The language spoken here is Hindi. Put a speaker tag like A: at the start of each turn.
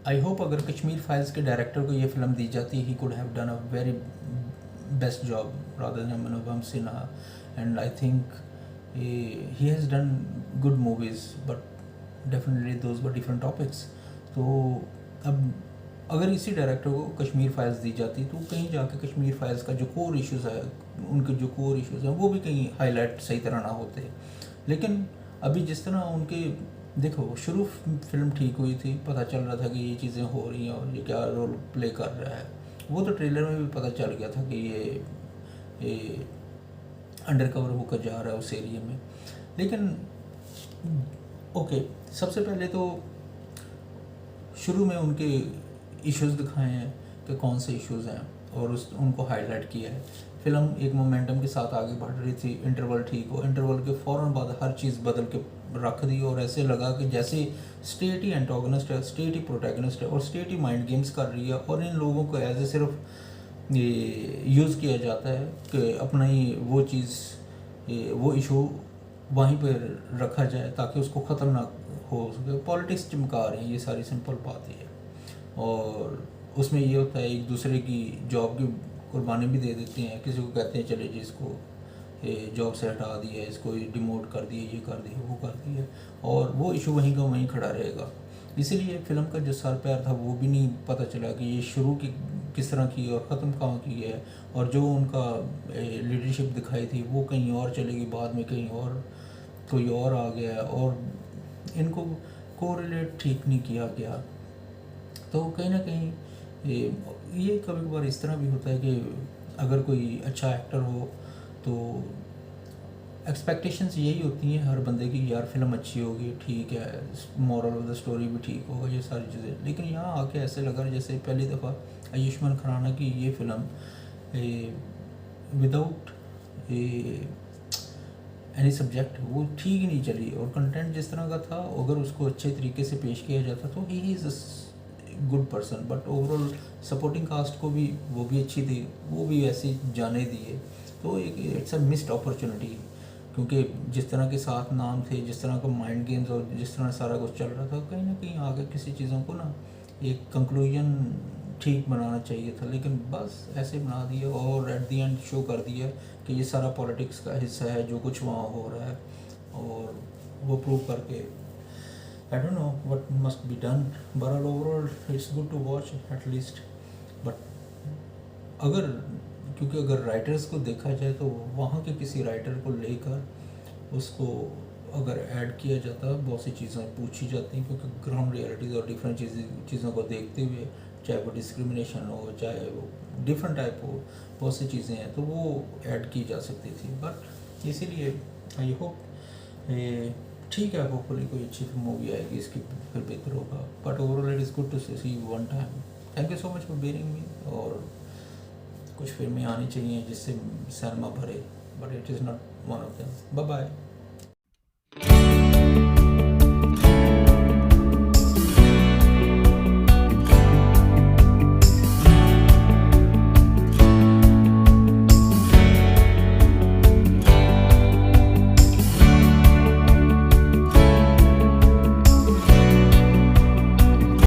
A: आई होप अगर कश्मीर फाइल्स के डायरेक्टर को ये फिल्म दी जाती, he could have done a very best job rather than Anupam Sinha. And I think he has done good movies, but definitely those were different topics. तो अब अगर इसी डायरेक्टर को कश्मीर फाइल्स दी जाती तो कहीं जाके कश्मीर फाइल्स का जो कोर इश्यूज़ है, उनके जो कोर इश्यूज़ हैं वो भी कहीं हाईलाइट सही तरह ना होते. लेकिन अभी जिस तरह उनके देखो, शुरू फिल्म ठीक हुई थी, पता चल रहा था कि ये चीज़ें हो रही हैं और ये क्या रोल प्ले कर रहा है. वो तो ट्रेलर में भी पता चल गया था कि ये अंडर कवर होकर जा रहा है उस एरिया में. लेकिन ओके, सबसे पहले तो शुरू में उनके इश्यूज़ दिखाए हैं कि कौन से इश्यूज़ हैं और उनको हाईलाइट किया है. फिल्म एक मोमेंटम के साथ आगे बढ़ रही थी, इंटरवल ठीक हो, इंटरवल के फ़ौरन बाद हर चीज़ बदल के रख दी और ऐसे लगा कि जैसे स्टेट ही एंटागनिस्ट है, स्टेट ही प्रोटैगनिस्ट है और स्टेट ही माइंड गेम्स कर रही है और इन लोगों को एज ए सिर्फ ये यूज़ किया जाता है कि अपना ही वो चीज़, वो इशू वहीं पर रखा जाए ताकि उसको ख़त्म ना हो सके. पॉलिटिक्स चमका रहे हैं, ये सारी सिंपल बात है. और उसमें ये होता है एक दूसरे की जॉब की कुर्बानी भी दे देते हैं. किसी को कहते हैं चले जी इसको जॉब से हटा दिया, इसको डिमोट कर दिया, ये कर दिया, वो कर दिया, और वो इशू वहीं का वहीं खड़ा रहेगा. इसीलिए फ़िल्म का जो सर पैर था वो भी नहीं पता चला कि ये शुरू की किस तरह की और ख़त्म कहाँ की है. और जो उनका लीडरशिप दिखाई थी वो कहीं और चलेगी, बाद में कहीं और कोई और आ गया और इनको कोरिलेट ठीक नहीं किया गया. तो कहीं ना कहीं ये कभी कभार इस तरह भी होता है कि अगर कोई अच्छा एक्टर हो तो एक्सपेक्टेशंस यही होती हैं हर बंदे की, यार फिल्म अच्छी होगी, ठीक है, मॉरल ऑफ द स्टोरी भी ठीक होगा, ये सारी चीज़ें. लेकिन यहाँ आके ऐसे लगा जैसे पहली दफ़ा आयुष्मान खुराना की ये फिल्म विदाउट एनी सब्जेक्ट वो ठीक नहीं चली. और कंटेंट जिस तरह का था, अगर उसको अच्छे तरीके से पेश किया जाता तो he is a good person. But overall supporting cast को भी वो भी अच्छी थी, वो भी ऐसे जाने दिए. तो एक इट्स अ मिस्ड अपॉर्चुनिटी, क्योंकि जिस तरह के साथ नाम थे, जिस तरह का माइंड गेम्स और जिस तरह सारा कुछ चल रहा था, कहीं ना कहीं आगे किसी चीज़ों को ना एक कंक्लूजन ठीक बनाना चाहिए था. लेकिन बस ऐसे बना दिया और एट दी एंड शो कर दिया कि ये सारा पॉलिटिक्स का हिस्सा है जो कुछ वहाँ हो रहा है. और वो प्रूव करके I don't know what must be done. But overall it's good to watch at least. But अगर क्योंकि अगर राइटर्स को देखा जाए तो वहाँ के किसी राइटर को लेकर उसको अगर ऐड किया जाता, बहुत सी चीज़ें पूछी जाती हैं, क्योंकि ग्राउंड रियलिटीज़ और डिफरेंट चीज़ों को देखते हुए, चाहे वो डिस्क्रिमिनेशन हो, चाहे वो डिफरेंट टाइप हो, बहुत सी चीज़ें हैं तो वो ऐड की जा सकती थी. बट इसीलिए आई होप ठीक है, होपफुली कोई अच्छी मूवी आएगी इसकी, फिर बेहतर होगा. But overall it is good to see one time. Thank you so much for bearing me. और कुछ फिल्में आनी चाहिए जिससे सिनेमा भरे, but it is not one of them. Bye bye.